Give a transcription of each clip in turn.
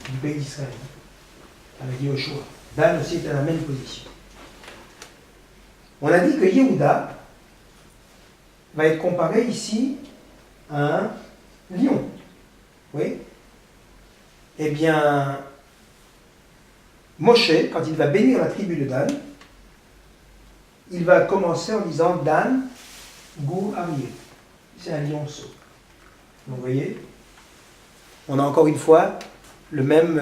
du pays d'Israël, avec Yehoshua. Dan aussi est à la même position. On a dit que Yehuda va être comparé ici à un lion. Oui. Eh bien, Moshe, quand il va bénir la tribu de Dan, il va commencer en disant Dan, Gur Aryeh. C'est un lionceau. Vous voyez, on a encore une fois la même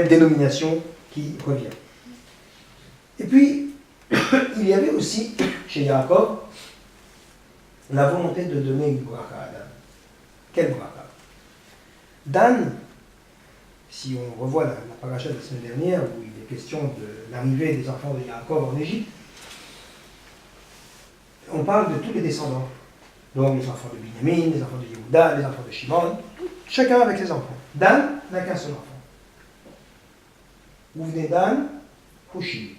dénomination qui revient. Et puis, il y avait aussi, chez Yaakov, la volonté de donner une bracha à Dan. Quelle bracha? Dan, si on revoit la paracha de la semaine dernière, où il est question de l'arrivée des enfants de Yaakov en Égypte, on parle de tous les descendants. Donc les enfants de Binyamin, les enfants de Yehuda, les enfants de Shimon, chacun avec ses enfants. Dan n'a qu'un seul enfant. Où venait Dan? Hushim.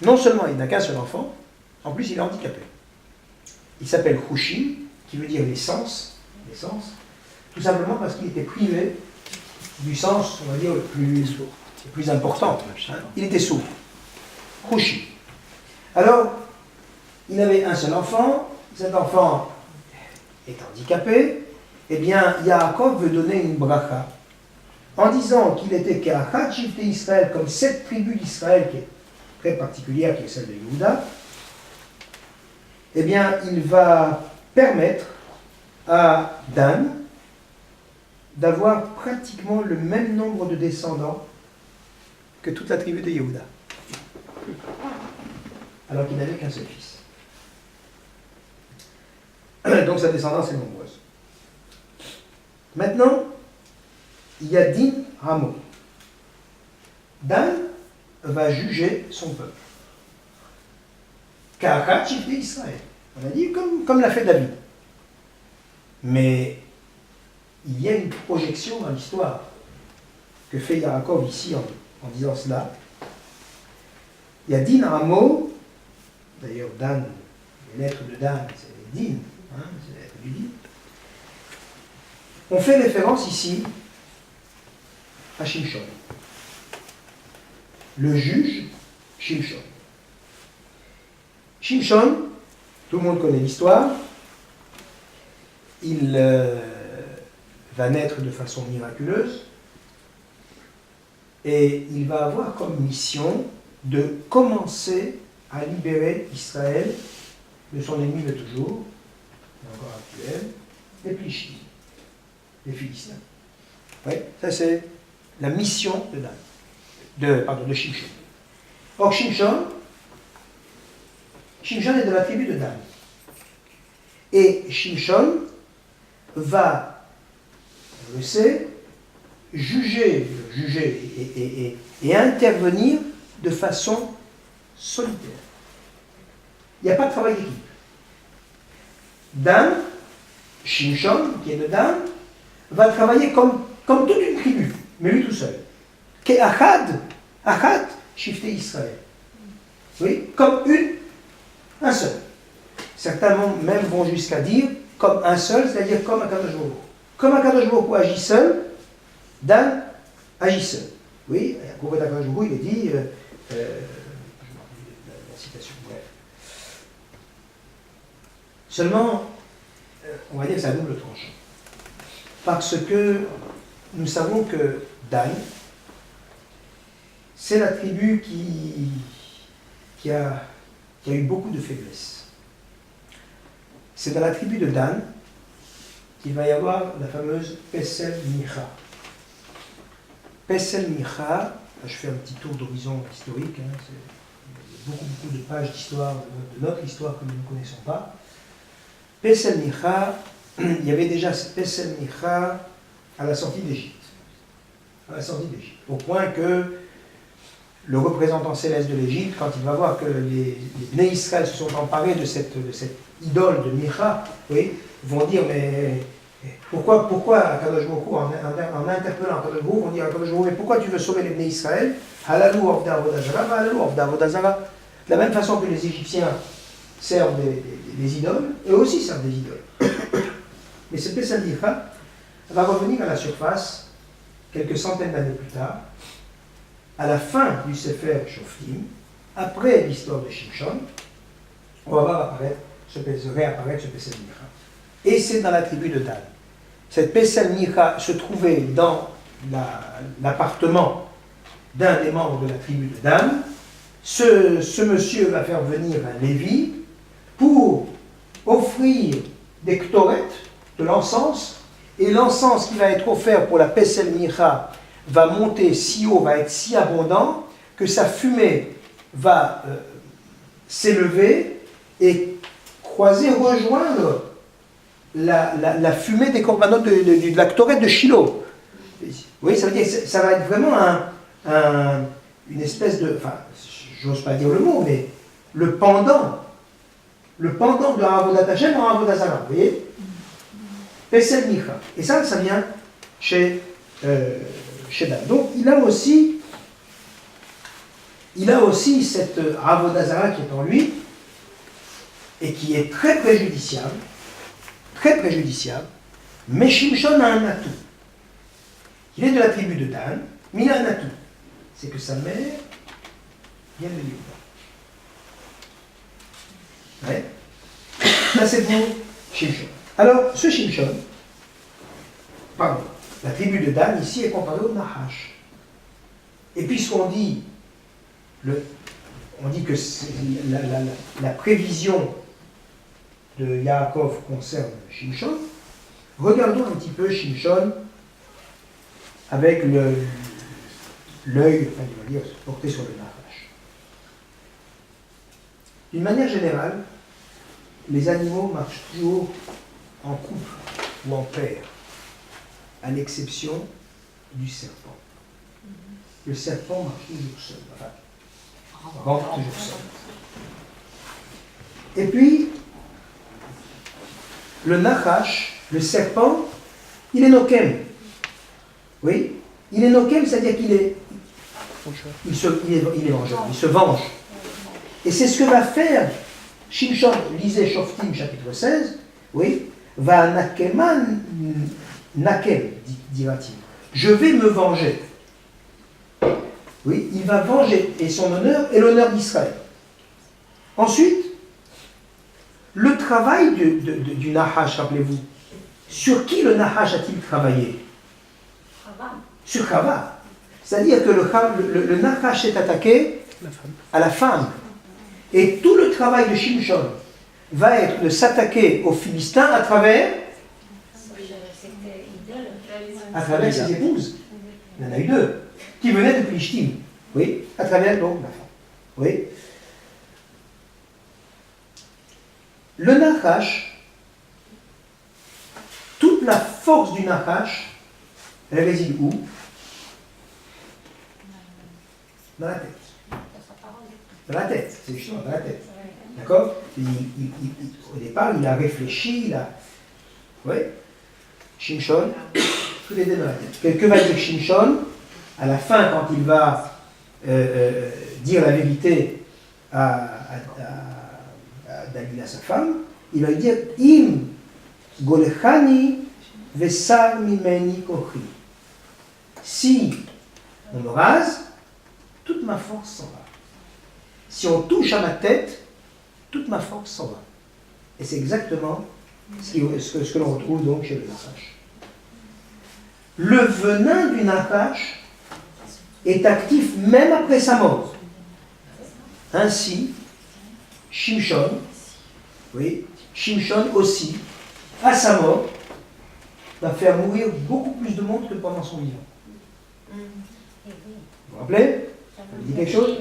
Non seulement il n'a qu'un seul enfant, en plus il est handicapé. Il s'appelle Hushim, qui veut dire l'essence, tout simplement parce qu'il était privé du sens, on va dire, le plus important. Il était sourd. Hushim. Alors, il avait un seul enfant, cet enfant est handicapé, eh bien, Yaakov veut donner une bracha, en disant qu'il était Ke'achat Shivtei Israël, comme cette tribu d'Israël qui est très particulière, qui est celle de Yehuda, eh bien, il va permettre à Dan d'avoir pratiquement le même nombre de descendants que toute la tribu de Yehuda, alors qu'il n'avait qu'un seul fils. Donc sa descendance est nombreuse. Maintenant, il y a Din Hamo. Dan va juger son peuple. Ka'achat Shivtei Israël. On a dit comme l'a fait David. Mais il y a une projection dans l'histoire que fait Yaakov ici en disant cela. Il y a Din Hamo, d'ailleurs Dan, les lettres de Dan, c'est Din, c'est la lettre du Din. On fait référence ici à Shimshon. Le juge Shimshon. Shimshon, tout le monde connaît l'histoire, il va naître de façon miraculeuse et il va avoir comme mission de commencer à libérer Israël de son ennemi de toujours, et encore actuel, les Plishtim, les Philistins. Oui, ça c'est la mission de Shimshon. Or Shimshon est de la tribu de Dan. Et Shimshon va, on le sait, juger et intervenir de façon solitaire. Il n'y a pas de travail d'équipe. Dan, Shimshon, qui est de Dan, va travailler comme toute une tribu, mais lui tout seul. Ke'achad Shivtei Israël. Oui, comme un seul. Certains même vont jusqu'à dire comme un seul, c'est-à-dire comme Akadosh Baruch Hu. Comme Akadosh Baruch Hu agit seul, Dan agit seul. Oui, à propos d'Akadosh Baruch Hu, il est dit, je me rappelle la citation, bref. Seulement, on va dire que c'est à double tranchant. Parce que nous savons que Dan, c'est la tribu qui a eu beaucoup de faiblesses. C'est dans la tribu de Dan qu'il va y avoir la fameuse Pesel Micha. Pesel Micha, je fais un petit tour d'horizon historique, c'est beaucoup de pages d'histoire, de notre histoire que nous ne connaissons pas. Pesel Micha, il y avait déjà Pesel Micha à la sortie d'Égypte. Au point que le représentant céleste de l'Égypte, quand il va voir que les Bnei Israël se sont emparés de cette idole de Micha, oui, vont dire, mais pourquoi Akadosh Baruch Hu, en interpellant Akadosh Baruch Hu, vont dire à Akadosh Baruch Hu, mais pourquoi tu veux sauver les Bnei Israël? Halalou Avda Avodazara, Halalou Avda Avodazara. De la même façon que les Égyptiens servent des idoles, eux aussi servent des idoles. Mais ce Pesel Micha va revenir à la surface quelques centaines d'années plus tard, à la fin du Sefer Shoftim, après l'histoire de Shimshon, on va voir réapparaître ce Pesel Micha. Et c'est dans la tribu de Dan. Cette Pesel Micha se trouvait dans l'appartement d'un des membres de la tribu de Dan. Ce monsieur va faire venir un Lévi pour offrir des ktoret, de l'encens, et l'encens qui va être offert pour la Pesel Micha va monter si haut, va être si abondant, que sa fumée va s'élever et rejoindre la fumée des corbanotes de la ktoret de Shiloh. Vous voyez, ça veut dire que ça va être vraiment une espèce de, enfin, j'ose pas dire le mot, mais le pendant de Avodat Hashem en Avodat Zarah, vous voyez? Pesel Micha. Et ça vient chez Dan. Donc il a aussi cette Avodah Zarah qui est en lui et qui est très préjudiciable, mais Shimshon a un atout. Il est de la tribu de Dan, mais il a un atout. C'est que sa mère vient de Yehuda. Ouais. Ça c'est pour Shimshon. Alors, ce Shimshon, la tribu de Dan ici est comparée au Nahash. Et puisqu'on dit que la prévision de Yaakov concerne Shimshon, regardons un petit peu Shimshon avec l'œil, enfin, on va dire, porté sur le Nahash. D'une manière générale, les animaux marchent toujours en couple ou en paire, à l'exception du serpent. Le serpent marche toujours seul, enfin, rentre toujours seul. Et puis, le Nachash, le serpent, il est nokem. Oui, il est nokem, c'est-à-dire qu'il est vengeur, il se venge. Et c'est ce que va faire Shimshon, lisez Shoftim chapitre 16, oui, va nakeman nakem, dira-t-il. Je vais me venger. Oui, il va venger, et son honneur est l'honneur d'Israël. Ensuite, le travail du Nahash, rappelez-vous, sur qui le Nahash a-t-il travaillé? Sur Chava. C'est-à-dire que le Nahash est attaqué à la femme. Et tout le travail de Shimshon va être de s'attaquer aux Philistins à travers ses épouses. Il y en a eu deux, qui venaient de Plishtim. Oui, à travers donc la femme. Oui. Le Nahash, toute la force du Nahash, elle réside où? Dans la tête. Dans la tête, c'est justement dans la tête. D'accord? Au départ, il a réfléchi, Oui. Shimshon, tout est dans la tête. Que va dire Shimshon? À la fin, quand il va dire la vérité à Dalila, sa femme, il va lui dire Im golechani vesar mimeni kochi. Si on me rase, toute ma force s'en va. Si on touche à ma tête, toute ma force s'en va. Et c'est exactement ce que l'on retrouve donc chez le Nahash. Le venin du Nahash est actif même après sa mort. Ainsi, Shimshon aussi, à sa mort, va faire mourir beaucoup plus de monde que pendant son vivant. Vous vous rappelez? Ça vous dit quelque chose?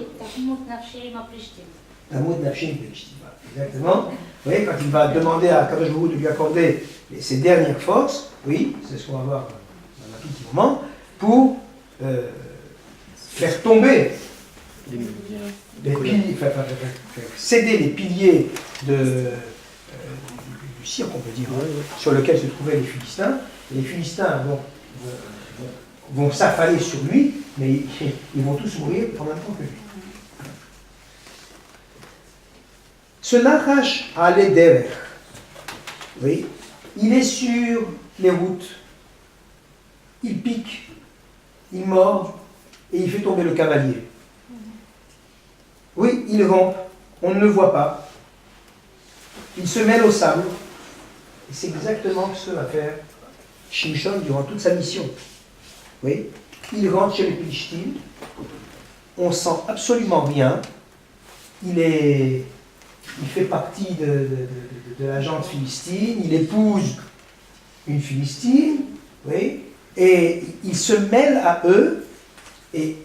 Tamut Nafshim Plishtim. Exactement. Vous voyez, quand il va demander à Kadosh Baruch Hu de lui accorder ses dernières forces, oui, c'est ce qu'on va voir dans un tout petit moment, pour faire tomber les piliers, céder les piliers du cirque, on peut dire, sur lequel se trouvaient les Philistins. Et les Philistins vont s'affaler sur lui, mais ils vont tous mourir en même temps que lui. Ce Nahash a les derech, oui, il est sur les routes, il pique, il mord et il fait tomber le cavalier. Oui, il rampe, on ne le voit pas. Il se mêle au sable. Et c'est exactement ce que va faire Shimshon durant toute sa mission. Oui, il rentre chez les Philistines, on sent absolument rien. Il fait partie de la gente philistine, il épouse une Philistine, oui, et il se mêle à eux, et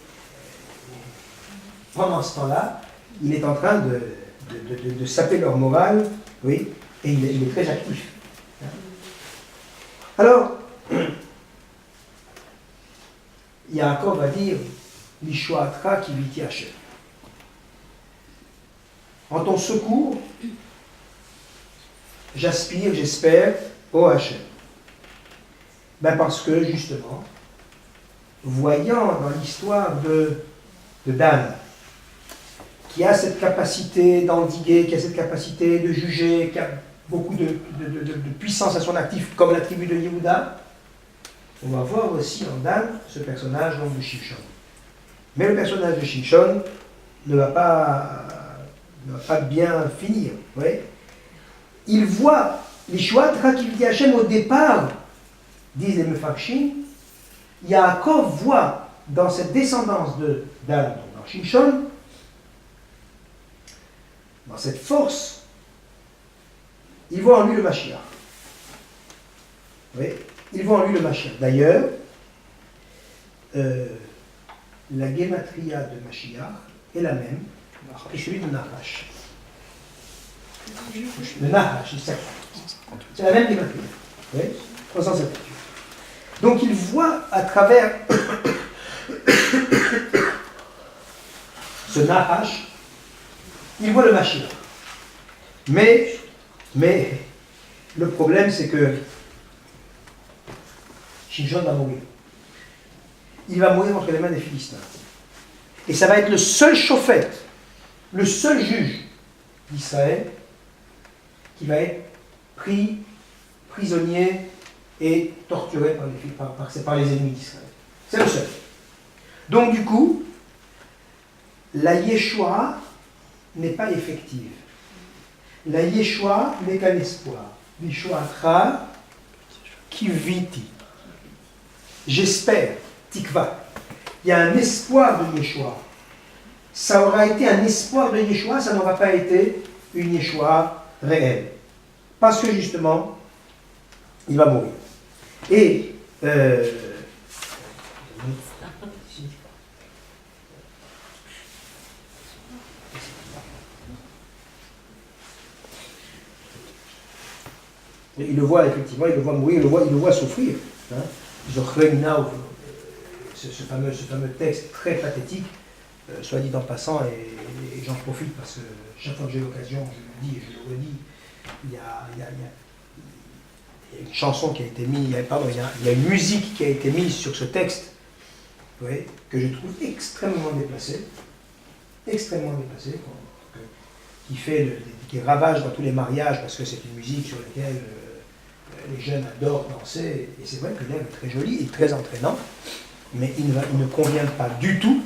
pendant ce temps-là, il est en train de saper leur morale, oui, et il est très actif. Alors, Yaakov va dire Lishoatra kiviti Hashem. En ton secours, j'aspire, j'espère, au Hashem. Ben parce que, justement, voyant dans l'histoire de Dan, qui a cette capacité d'endiguer, qui a cette capacité de juger, qui a beaucoup de puissance à son actif, comme la tribu de Yehuda, on va voir aussi en Dan ce personnage donc, de Shimshon. Mais le personnage de Shimshon ne va pas bien finir. Oui. Il voit l'Ishuat Rakiviti Hashem au départ, disent les Mefarshim, Yaakov voit dans cette descendance de Dan, donc dans Shimshon, dans cette force, il voit en lui le Mashiach. Oui. Il voit en lui le Mashiach. D'ailleurs, la gématria de Mashiach est la même que celui de Nahash. Le Nahash, c'est la même gématria. Oui, 378. Donc il voit à travers ce Nahash, il voit le Mashiach. Mais le problème, c'est que Shimshon va mourir. Il va mourir entre les mains des Philistins. Et ça va être le seul chauffette, le seul juge d'Israël qui va être pris prisonnier et torturé par les ennemis d'Israël. C'est le seul. Donc du coup, la Yeshua n'est pas effective. La Yeshua n'est qu'un espoir. Yeshua kiviti. J'espère, tikva. Il y a un espoir de Yeshua. Ça aura été un espoir de Yeshua, ça n'aura pas été une Yeshua réelle. Parce que justement, il va mourir. Et il le voit effectivement, il le voit mourir, il le voit souffrir. Hein. Ce fameux texte très pathétique, soit dit en passant, et j'en profite parce que chaque fois que j'ai l'occasion, je le dis et je le redis, il y a une chanson qui a été mise, il y a une musique qui a été mise sur ce texte, oui, que je trouve extrêmement déplacée, qui ravage dans tous les mariages parce que c'est une musique sur laquelle les jeunes adorent danser, et c'est vrai que l'air est très joli et très entraînant, mais il ne convient pas du tout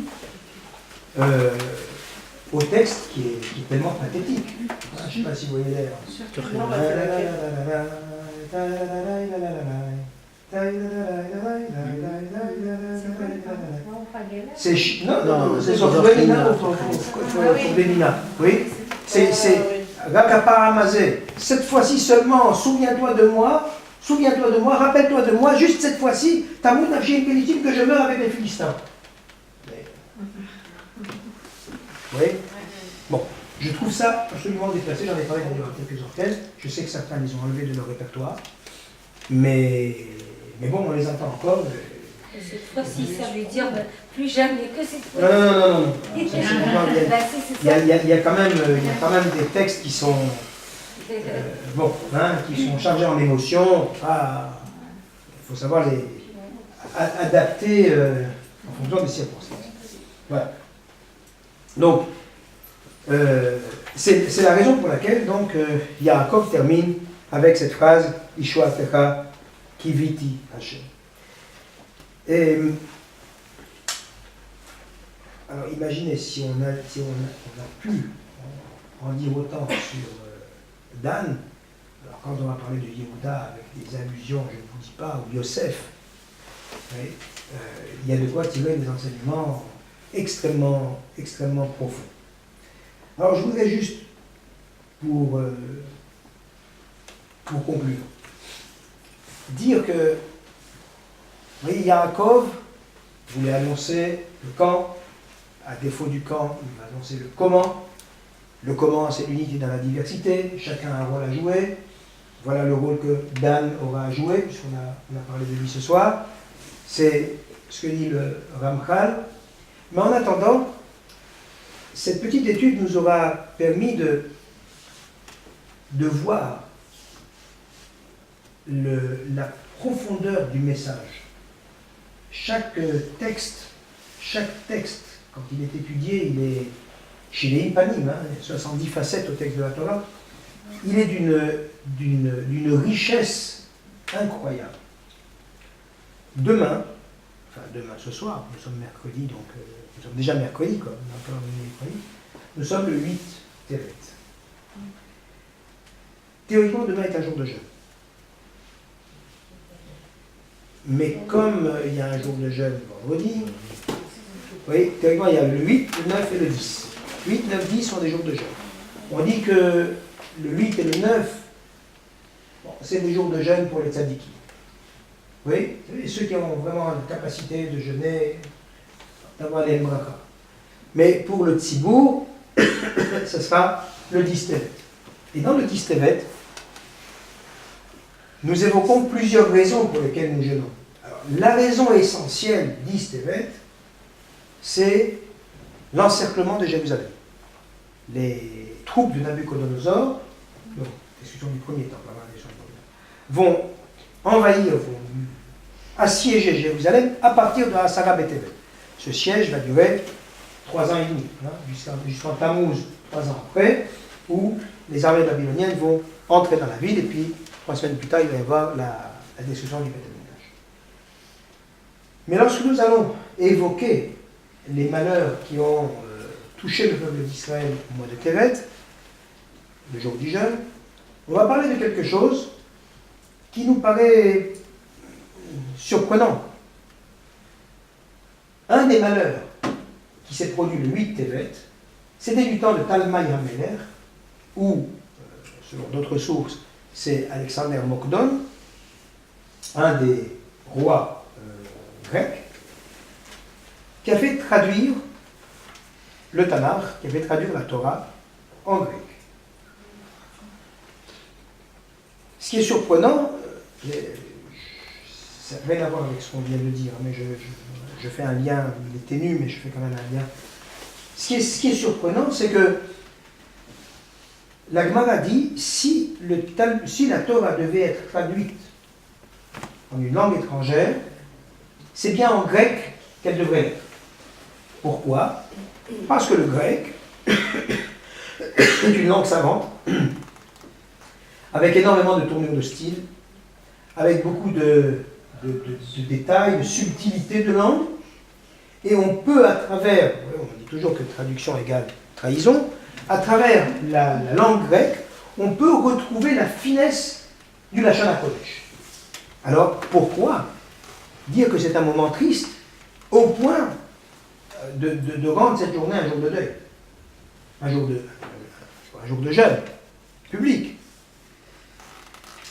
au texte qui est tellement pathétique. Je ne sais pas si vous voyez l'air. C'est sur Fourbénina. Oui, c'est Rakaparamazé. Cette fois-ci seulement, souviens-toi de moi, rappelle-toi de moi, juste cette fois-ci, Tamoud Nafshi Pélitim, que je meurs avec les Philistins. Oui. Bon, je trouve ça absolument déplacé, j'en ai parlé d'ailleurs à quelques orchestres, je sais que certains les ont enlevés de leur répertoire, mais bon, on les entend encore. Cette fois-ci, ça veut dire plus jamais que cette fois-ci. Non. Il y a quand même des textes qui sont qui sont chargés en émotions. Il faut savoir les adapter en fonction des circonstances. Voilà. Donc, c'est la raison pour laquelle donc Yaakov termine avec cette phrase Ishuatecha kiviti Hashem. Et Alors imaginez si on a pu en dire autant sur Dan. Alors quand on va parler de Yehuda avec des allusions, je ne vous dis pas, ou Yosef, oui, il y a de quoi tirer des enseignements extrêmement, extrêmement profonds. Alors je voudrais juste, pour conclure, dire que, vous voyez, Yaakov voulait annoncer le quand, à défaut du quand, il va annoncer le comment. Le comment, c'est l'unité dans la diversité, chacun a un rôle à jouer. Voilà le rôle que Dan aura à jouer, puisqu'on a parlé de lui ce soir. C'est ce que dit le Ramchal. Mais en attendant, cette petite étude nous aura permis de voir la profondeur du message. Chaque texte, quand il est étudié, il est chez les Impanim, 70 facettes au texte de la Torah, il est d'une richesse incroyable. Demain, ce soir, nous sommes mercredi, donc nous sommes déjà mercredi, quoi, nous sommes le 8 Tevet. Théoriquement, demain est un jour de jeûne. Mais comme il y a un jour de jeûne vendredi, oui, théoriquement, il y a le 8, le 9 et le 10. 8, 9, 10 sont des jours de jeûne. On dit que le 8 et le 9, bon, c'est des jours de jeûne pour les tzadikim. Oui, ceux qui ont vraiment la capacité de jeûner, d'avoir les mraka. Mais pour le tzibour, ce sera le 10 Tevet. Et dans le 10 Tevet, nous évoquons plusieurs raisons pour lesquelles nous jeûnons. Alors, la raison essentielle 10 Tevet, c'est l'encerclement de Jérusalem. Les troupes de Nabuchodonosor, donc, discussion du premier temple, vont envahir, vont assiéger Jérusalem à partir de Asara Betevet. Ce siège va durer 3 ans et demi, jusqu'en Tammuz, 3 ans après, où les armées babyloniennes vont entrer dans la ville, et puis 3 semaines plus tard, il va y avoir la destruction du Beth Amikdash. Mais lorsque nous allons évoquer les malheurs qui ont touché le peuple d'Israël au mois de Tevet, le jour du jeûne, on va parler de quelque chose qui nous paraît surprenant. Un des malheurs qui s'est produit le 8 Tevet, c'était du temps de Talmai HaMelech, où, selon d'autres sources, c'est Alexander Mokdon, un des rois grecs, qui a fait traduire le Tanakh, qui a fait traduire la Torah en grec. Ce qui est surprenant, ça n'a rien à voir avec ce qu'on vient de dire, mais je fais un lien, il est ténu, mais je fais quand même un lien. Ce qui est surprenant, c'est que la Gemara dit, si la Torah devait être traduite en une langue étrangère, c'est bien en grec qu'elle devrait être. Pourquoi ? Parce que le grec est une langue savante, avec énormément de tournures de style, avec beaucoup de détails, de subtilité de langue, et on peut, à travers, on dit toujours que traduction égale trahison, à travers la langue grecque, on peut retrouver la finesse du Lachon HaKodesh. Alors, pourquoi dire que c'est un moment triste au point de rendre cette journée un jour de deuil, un jour de jeûne public?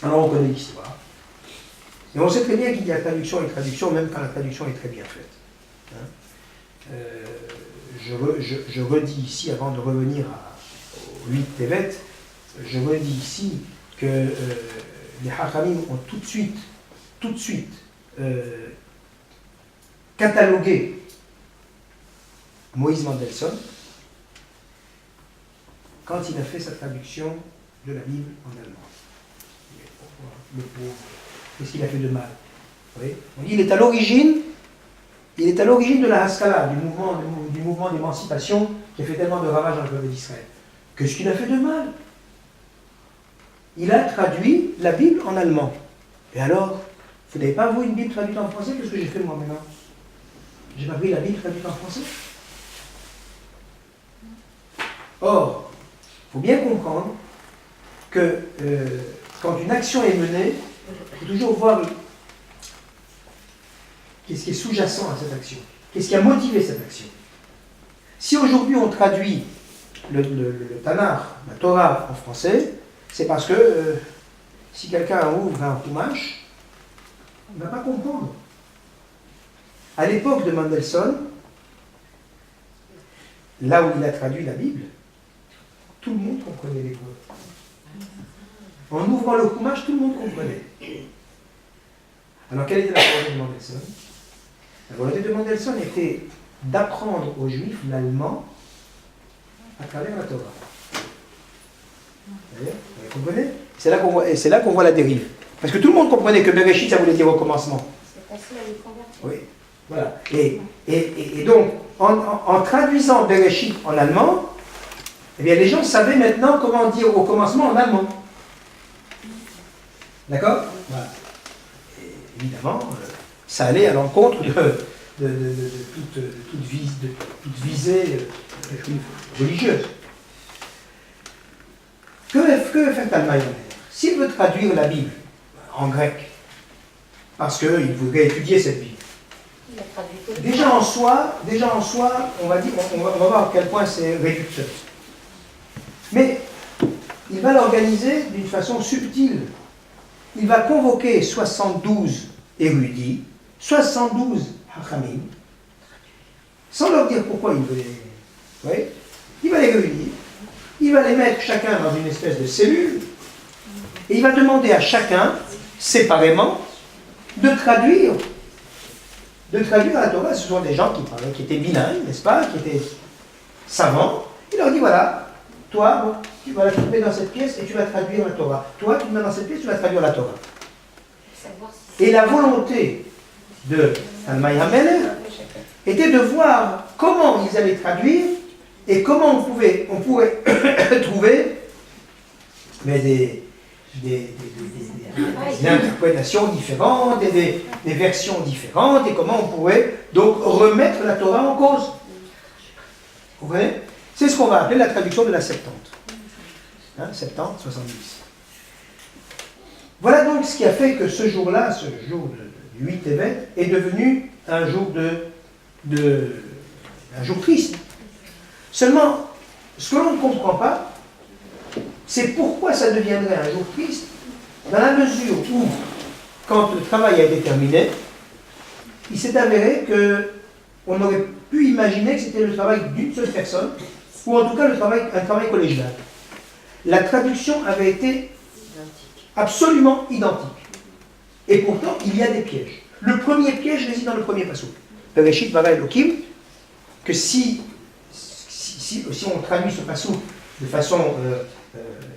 Alors on connaît l'histoire. Et on sait très bien qu'il y a traduction et traduction, même quand la traduction est très bien faite. Hein, je redis ici, avant de revenir au 8 Tevet, je redis ici que les Hachamim ont tout de suite catalogué Moïse Mendelssohn quand il a fait sa traduction de la Bible en allemand. Le pauvre, qu'est-ce qu'il a fait de mal? Oui. On dit, il est à l'origine de la Haskalah, du mouvement d'émancipation qui a fait tellement de ravages dans le peuple d'Israël. Qu'est-ce qu'il a fait de mal? Il a traduit la Bible en allemand. Et alors, vous n'avez pas, vous, une Bible traduite en français? Qu'est-ce que j'ai fait moi maintenant? J'ai pas pris la Bible traduite en français? Or, il faut bien comprendre que quand une action est menée, il faut toujours voir qu'est-ce qui est sous-jacent à cette action. Qu'est-ce qui a motivé cette action. Si aujourd'hui on traduit le Tanakh, la Torah en français, c'est parce que si quelqu'un ouvre un Chumash, il ne va pas comprendre. À l'époque de Mendelssohn, là où il a traduit la Bible, tout le monde comprenait l'hébreu. En ouvrant le Chumash, tout le monde comprenait. Alors quelle était la volonté de Mendelssohn? La volonté de Mendelssohn était d'apprendre aux Juifs l'allemand à travers la Torah. Vous comprenez? C'est là qu'on voit la dérive. Parce que tout le monde comprenait que Bereshit, ça voulait dire au commencement. C'est facile à les convertir. Oui, voilà. Et donc, en traduisant Bereshit en allemand, eh bien, les gens savaient maintenant comment dire au commencement en allemand. D'accord? Voilà. Et évidemment, ça allait à l'encontre de toute visée religieuse. Que fait Talmud? S'il veut traduire la Bible en grec, parce qu'il voudrait étudier cette Bible, déjà en soi, on va voir à quel point c'est réducteur. Mais il va l'organiser d'une façon subtile. Il va convoquer 72 érudits, 72 hachamim, sans leur dire pourquoi il veut les... Oui, il va les réunir, il va les mettre chacun dans une espèce de cellule, et il va demander à chacun, séparément, de traduire la Torah. Ce sont des gens qui étaient bilingues, n'est-ce pas, qui étaient savants. Il leur dit, voilà, toi, tu vas la trouver dans cette pièce et tu vas traduire la Torah. Toi, tu te mets dans cette pièce, tu vas traduire la Torah. Et la volonté de Talmai Hamelech était de voir comment ils allaient traduire et comment on pourrait trouver des interprétations différentes et des versions différentes et comment on pourrait donc remettre la Torah en cause. Vous voyez? C'est ce qu'on va appeler la traduction de la Septante. 70, 70. Voilà donc ce qui a fait que ce jour-là, ce jour du 8 Tevet, est devenu un jour un jour triste. Seulement, ce que l'on ne comprend pas, c'est pourquoi ça deviendrait un jour triste, dans la mesure où, quand le travail a été terminé, il s'est avéré qu'on aurait pu imaginer que c'était le travail d'une seule personne, ou en tout cas un travail collégial. La traduction avait été absolument identique. Et pourtant, il y a des pièges. Le premier piège réside dans le premier passouk. Bereshit bara Elokim, que si on traduit ce passouk de façon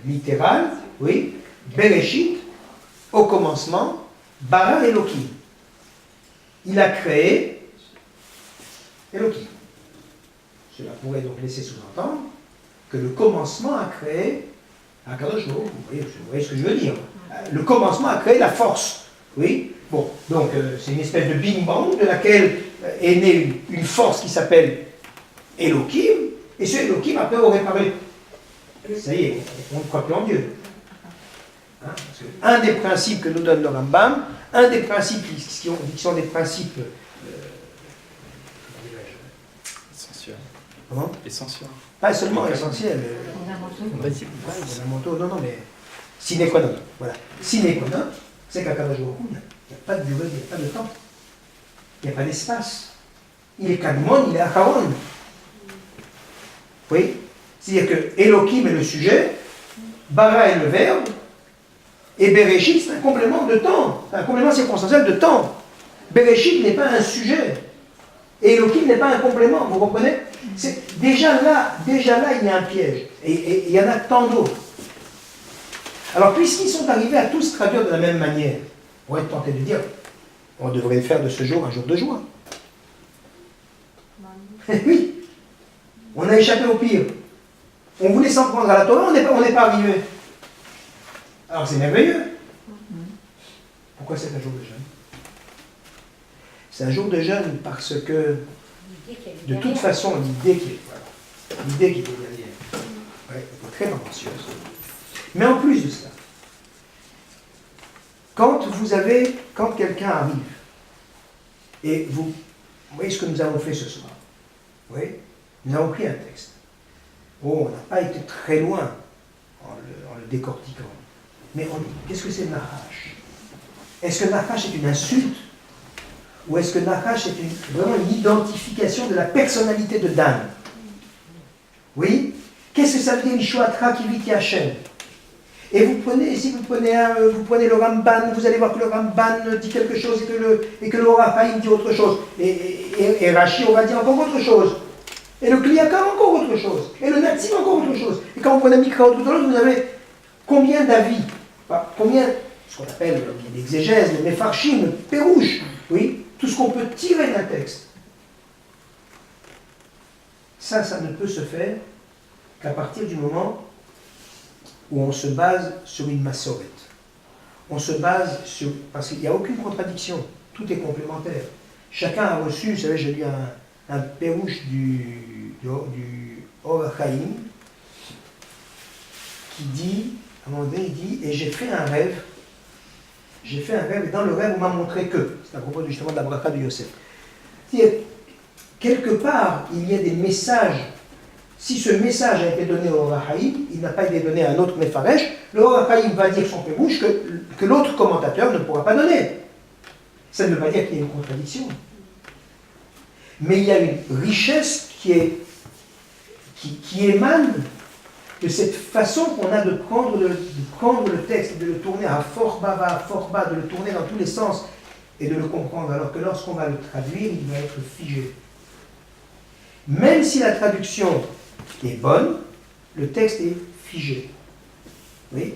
littérale, oui, Bereshit, au commencement, bara Elokim. Il a créé Elokim. Cela pourrait donc laisser sous-entendre que le commencement a créé Akadosh Baruch Hu. Vous voyez ce que je veux dire. Le commencement a créé la force. Oui. Bon, donc c'est une espèce de Big Bang de laquelle est née une force qui s'appelle Elohim, et ce Elohim après aurait parlé. Ça y est, on ne croit plus en Dieu. Hein, parce que un des principes que nous donne le Rambam, un des principes qui sont des principes essentiels. Comment? Essentiels. Pas seulement essentiels. Fondamentaux, non, mais sine qua non. Voilà. Sine qua non, c'est qu'à Kadosh Baruch Hu, il n'y a pas de durée, il n'y a pas de temps. Il n'y a pas d'espace. Il est Kadmon, il est Acharon. Oui? C'est-à-dire que Elohim est le sujet, Bara est le verbe, et Bereshit c'est un complément de temps, un complément circonstanciel de temps. Bereshit n'est pas un sujet, et Elohim n'est pas un complément, vous comprenez? Déjà là, il y a un piège, et il y en a tant d'autres. Alors, puisqu'ils sont arrivés à tous traduire de la même manière, on va être tenté de dire, on devrait faire de ce jour un jour de joie. Oui, on a échappé au pire. On voulait s'en prendre à la Torah, on n'est pas arrivé. Alors c'est merveilleux. Pourquoi c'est un jour de jeûne? C'est un jour de jeûne parce que, de toute façon, l'idée qui est derrière, très tendancieuse. Mais en plus de cela, quand quelqu'un arrive, et vous voyez ce que nous avons fait ce soir, oui, nous avons pris un texte. Oh, on n'a pas été très loin en le décortiquant. Mais on dit, qu'est-ce que c'est Nahash? Est-ce que Nahash est une insulte? Ou est-ce que Nahash est vraiment une identification de la personnalité de Dan? Oui? Qu'est-ce que ça veut dire Yishuatra Kiviti Hashem? Et vous prenez le Ramban, vous allez voir que le Ramban dit quelque chose et que le Or HaChaim dit autre chose. Et Rashi, on va dire encore autre chose. Et le Kliyakar encore autre chose. Et le Natsif encore autre chose. Et quand vous prenez Mikra tout à l'heure, vous avez combien d'avis? Combien, ce qu'on appelle l'exégèse, le Mefarshim, le Pérouche, oui, tout ce qu'on peut tirer d'un texte. Ça ne peut se faire qu'à partir du moment où on se base sur une massorette. On se base sur... Parce qu'il n'y a aucune contradiction, tout est complémentaire. Chacun a reçu, vous savez, j'ai lu un pérouche du Or HaChaim qui dit, à un moment donné, il dit, et j'ai fait un rêve, et dans le rêve, on m'a montré que, c'est à propos justement de la bracha de Yosef. Quelque part, il y a des messages. Si ce message a été donné au Or HaChaim, il n'a pas été donné à un autre Mefaresh, le Or HaChaim va dire son pérouche que l'autre commentateur ne pourra pas donner. Ça ne veut pas dire qu'il y a une contradiction. Mais il y a une richesse qui émane de cette façon qu'on a de prendre le texte, de le tourner à fort bas, de le tourner dans tous les sens et de le comprendre, alors que lorsqu'on va le traduire, il va être figé. Même si la traduction est bonne, le texte est figé. Oui.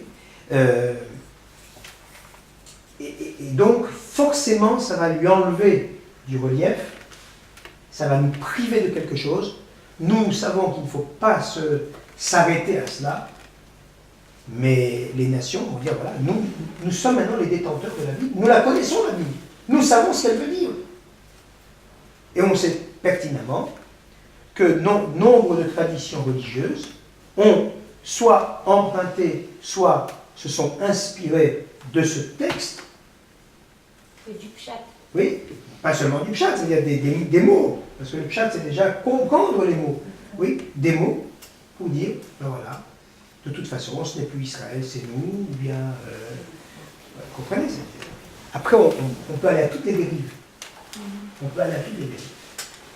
Et donc, forcément, ça va lui enlever du relief, ça va nous priver de quelque chose. Nous savons qu'il ne faut pas s'arrêter à cela, mais les nations vont dire, voilà, nous sommes maintenant les détenteurs de la Bible, nous la connaissons la Bible, nous savons ce qu'elle veut dire. Et on sait pertinemment que nombre de traditions religieuses ont soit emprunté, soit se sont inspirées de ce texte. Et du pshat. Oui, pas seulement du pshat, c'est-à-dire des mots, parce que le pshat c'est déjà comprendre les mots. Oui, des mots pour dire, ben voilà, de toute façon, ce n'est plus Israël, c'est nous, ou bien, vous comprenez? Après, on peut aller à toutes les dérives. On peut aller à toutes les dérives.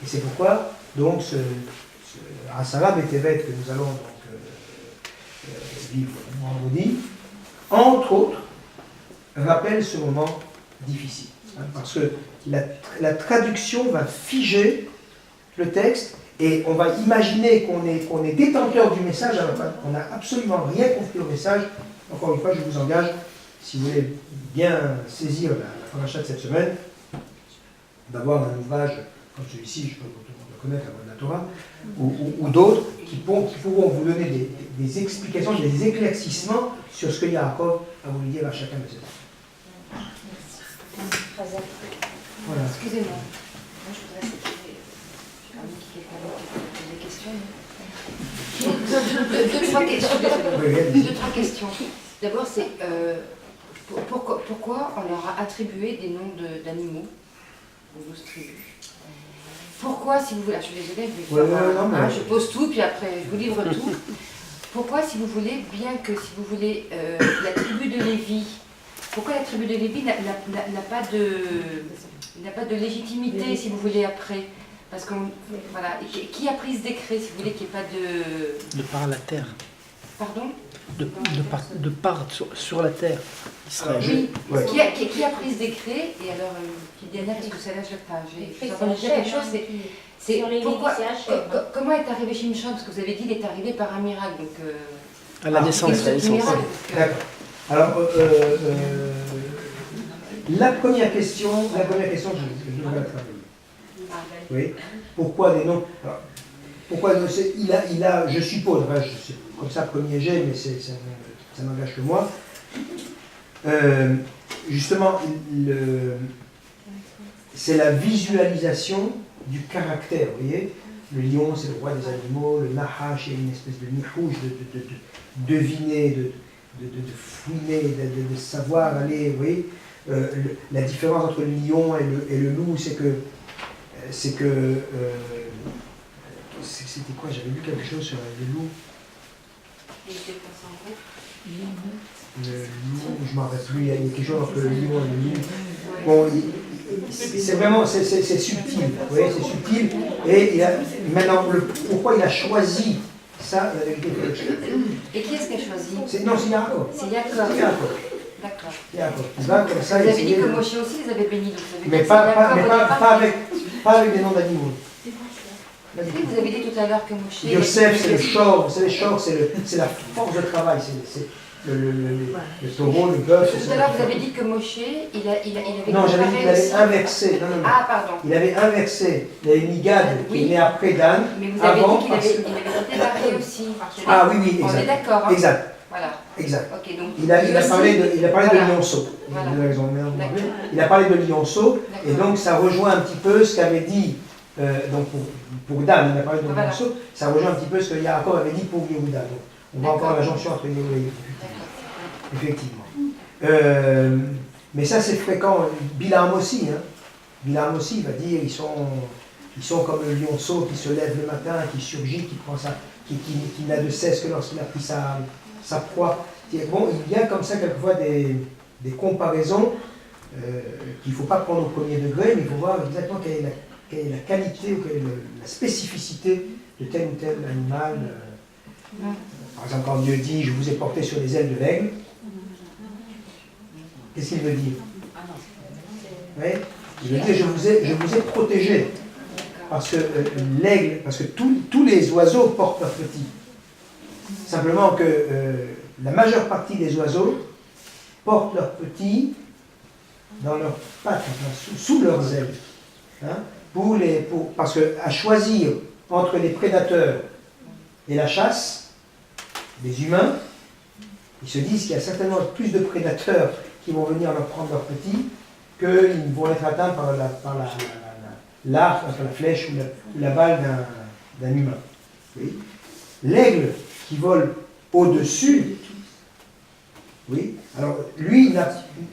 Et c'est pourquoi, donc, ce Asara Betevet que nous allons donc vivre vendredi, entre autres, rappelle ce moment difficile. Hein, parce que la traduction va figer le texte et on va imaginer qu'on est détenteur du message alors qu'on n'a absolument rien compris au message. Encore une fois, je vous engage, si vous voulez bien saisir la paracha de cette semaine, d'avoir un ouvrage comme celui-ci, je peux tout le monde le connaître, la Torah, ou d'autres qui pourront vous donner des explications, des éclaircissements sur ce que Yaakov a voulu dire à chacun de ces enfants. Voilà. Excusez-moi. Moi, je voudrais savoir des questions. Deux, trois questions. D'abord, c'est pourquoi on leur a attribué des noms d'animaux aux 12 tribus? Pourquoi, si vous voulez, je suis désolée, je pose tout, puis après je vous livre tout. Pourquoi, si vous voulez, bien que si vous voulez, la tribu de Lévi, pourquoi la tribu de Lévi n'a pas de légitimité, si vous voulez, après? Parce que, voilà, qui a pris ce décret, si vous voulez, qu'il n'y ait pas de... De par la terre. Pardon? De part sur la terre. Israël. Oui, Ouais. qui a pris ce décret? Et alors, Diana, parce que ça là, j'ai entendu dire quelque chose, c'est pourquoi, comment est arrivé Shimshon? Parce que vous avez dit qu'il est arrivé par un miracle. Donc, À la naissance. D'accord. Alors, la première question, je devrais la travailler. Oui. Pourquoi des noms? Alors, pourquoi il a, je suppose, enfin, c'est comme ça premier jet, mais ça n'engage que moi. Justement, c'est la visualisation du caractère, vous voyez. Le lion, c'est le roi des animaux. Le nahash, il y a une espèce de nihouj, de deviner, de fouiner, de savoir aller. Vous voyez, la différence entre le lion et le loup, c'est que c'était quoi? J'avais lu quelque chose sur le loup. Le loup, je ne m'en rappelle plus, il y a quelque chose entre le lion et le loup. Bon, c'est vraiment, c'est subtil, vous voyez, c'est subtil. Et maintenant, pourquoi il a choisi ça, la vérité. Et qui est-ce qui a choisi? Non, c'est Yaakov. C'est Yaakov. D'accord. Yaakov. Il va comme ça, vous avez dit que Moshe aussi les avait bénis, donc ça veut mais dire pas avec des noms d'animaux. Vous avez dit tout à l'heure que Moshe... Yosef, c'est le shor, vous savez, shor, c'est la force de travail, c'est le taureau, le bœuf. Tout à l'heure, vous avez dit que Moshe, il avait... Non, j'avais dit qu'il avait inversé. Non. Ah, pardon. Il avait inversé. Il avait mis Gad, qui est né après Dan. Mais vous avez dit qu'il avait été marié aussi. Ah oui, exact. On est d'accord. Hein. Exact. Voilà. Exact. Ok, donc il a parlé de lionceau. Voilà. Il a parlé de lionceau, et donc ça rejoint un petit peu ce qu'avait dit, donc pour Dan, il a parlé de lionceau, ça rejoint un petit peu ce que Yaakov avait dit pour Yehuda. Donc on voit encore la jonction entre Yehuda et Yehuda. Effectivement. Mais ça c'est fréquent. Bilam aussi. Hein. Bilam aussi va dire ils sont comme le lionceau qui se lève le matin, qui surgit, qui prend ça, qui n'a de cesse que lorsqu'il a pris sa proie. Bon, il y a comme ça quelquefois des comparaisons qu'il ne faut pas prendre au premier degré, mais il faut voir exactement quelle est la qualité ou quelle est la spécificité de tel ou tel animal. Par exemple, quand Dieu dit « Je vous ai porté sur les ailes de l'aigle », qu'est-ce qu'il veut dire? Oui, il veut dire « Je vous ai protégé ». Parce que l'aigle, parce que tous les oiseaux portent leurs petits. Simplement que la majeure partie des oiseaux portent leurs petits dans leurs pattes, enfin, sous leurs ailes. Hein, parce qu'à choisir entre les prédateurs et la chasse, les humains, ils se disent qu'il y a certainement plus de prédateurs qui vont venir leur prendre leurs petits qu'ils vont être atteints par l'arc, la flèche ou la balle d'un humain. Oui. L'aigle qui vole au-dessus, oui, alors lui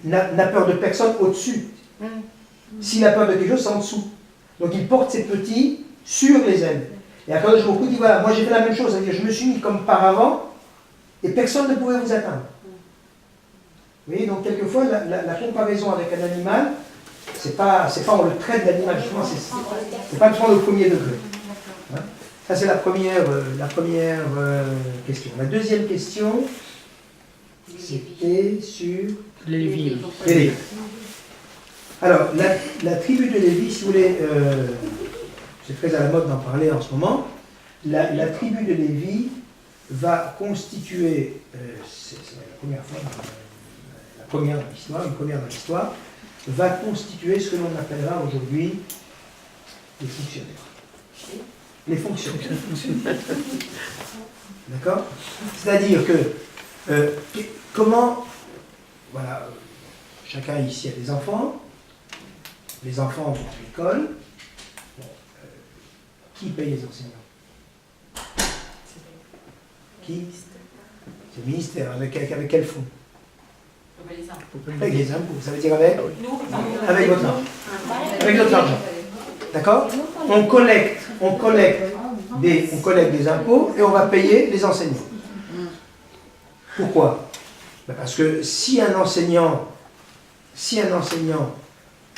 n'a peur de personne au-dessus. S'il a peur de quelque chose, c'est en dessous. Donc il porte ses petits sur les ailes. Et après, je vous dis, voilà, moi j'ai fait la même chose, c'est-à-dire je me suis mis comme par avant et personne ne pouvait vous atteindre. Vous voyez, donc quelquefois la comparaison avec un animal, c'est pas on le traite d'animal, justement, c'est pas le prendre au premier degré. Hein? Ça c'est la première question. La deuxième question, c'était sur les Lévites. Les Lévites. Alors, la tribu de Lévi, si vous voulez, c'est très à la mode d'en parler en ce moment, la tribu de Lévi va constituer, c'est la première fois, une première dans l'histoire, va constituer ce que l'on appellera aujourd'hui les fonctionnaires. Les fonctionnaires. D'accord? C'est-à-dire que, comment, voilà, chacun ici a des enfants, les enfants vont à l'école, bon, qui paye les enseignants? Qui? C'est le ministère, avec quel fonds? Avec les impôts, ça veut dire avec votre argent. Avec notre argent. D'accord? On collecte des impôts et on va payer les enseignants. Pourquoi? Parce que si un enseignant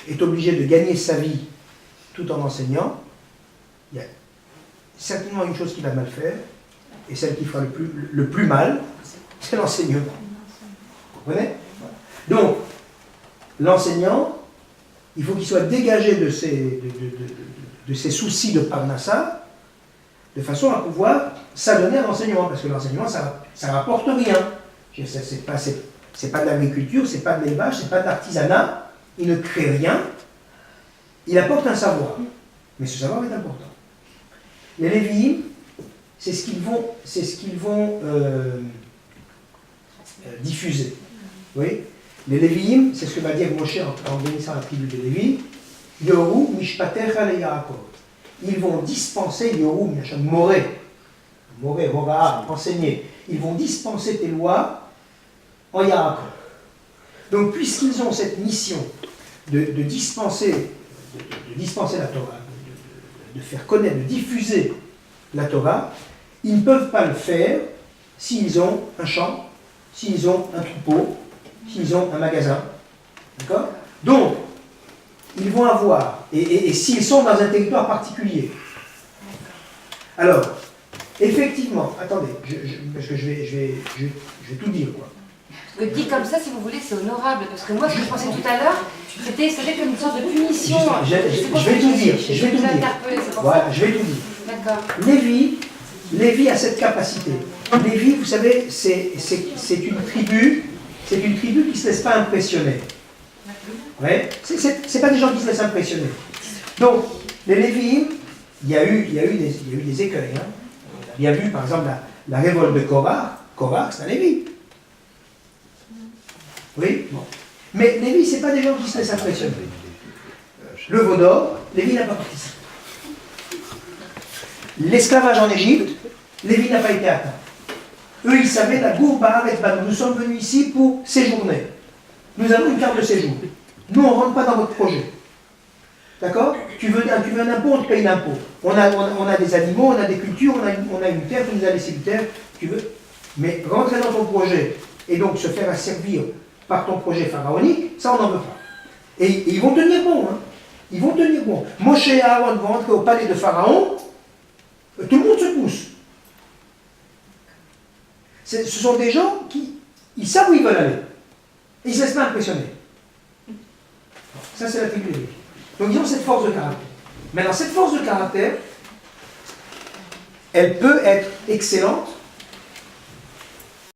est obligé de gagner sa vie tout en enseignant, il y a certainement une chose qu'il va mal faire, et celle qui fera le plus mal, c'est l'enseignant. Vous comprenez? Donc, l'enseignant, il faut qu'il soit dégagé de ses soucis de parnassa, de façon à pouvoir s'adonner à l'enseignement, parce que l'enseignement, ça rapporte rien. C'est pas de l'agriculture, c'est pas de l'élevage, c'est pas de l'artisanat, il ne crée rien, il apporte un savoir, mais ce savoir est important. Les Lévi'im, c'est ce qu'ils vont diffuser. Oui. Les Lévi'im, c'est ce que va dire Moshe en bénissant la tribu de Lévi, Yoru mishpatecha le Yaakov. ils vont dispenser, Yorum, Moré, Rova, enseigner, ils vont dispenser tes lois en Yaakov. Donc, puisqu'ils ont cette mission de dispenser la Torah, de faire connaître, de diffuser la Torah, ils ne peuvent pas le faire s'ils ont un champ, s'ils ont un troupeau, s'ils ont un magasin. D'accord? Donc, ils vont avoir, et s'ils sont dans un territoire particulier. Alors, effectivement, attendez, parce que je vais tout dire, quoi. Le dit comme ça, si vous voulez, c'est honorable. Parce que moi, ce que je pensais tout à l'heure, c'était comme une sorte de punition. Je vais tout dire. Voilà, je vais tout dire. D'accord. Lévi a cette capacité. Lévi, vous savez, c'est une tribu qui ne se laisse pas impressionner. Ouais. C'est pas des gens qui se laissent impressionner. Donc, les Lévi'im, il y a eu des écueils. Hein. On a bien vu, par exemple, la révolte de Korach. Korach, c'est un Lévi. Oui, bon. Mais Lévi, ce n'est pas des gens qui se laissent impressionner. Le veau d'or, Lévi n'a pas participé. L'esclavage en Égypte, Lévi n'a pas été atteint. Eux, ils savaient, la gourba avec nous sommes venus ici pour séjourner. Nous avons une carte de séjour. Nous, on ne rentre pas dans votre projet. D'accord? Tu veux un impôt, on te paye l'impôt. On a des animaux, on a des cultures, on a une terre, tu nous as laissé une terre. Tu veux. Mais rentrer dans ton projet et donc se faire asservir par ton projet pharaonique, ça on n'en veut pas. Et ils vont tenir bon, hein. Ils vont tenir bon. Moshe et Aaron vont rentrer au palais de Pharaon, tout le monde se pousse. Ce sont des gens qui ils savent où ils veulent aller. Et ils ne se laissent pas impressionner. Ça c'est la tribu de Lévi. Donc ils ont cette force de caractère. Maintenant, cette force de caractère, elle peut être excellente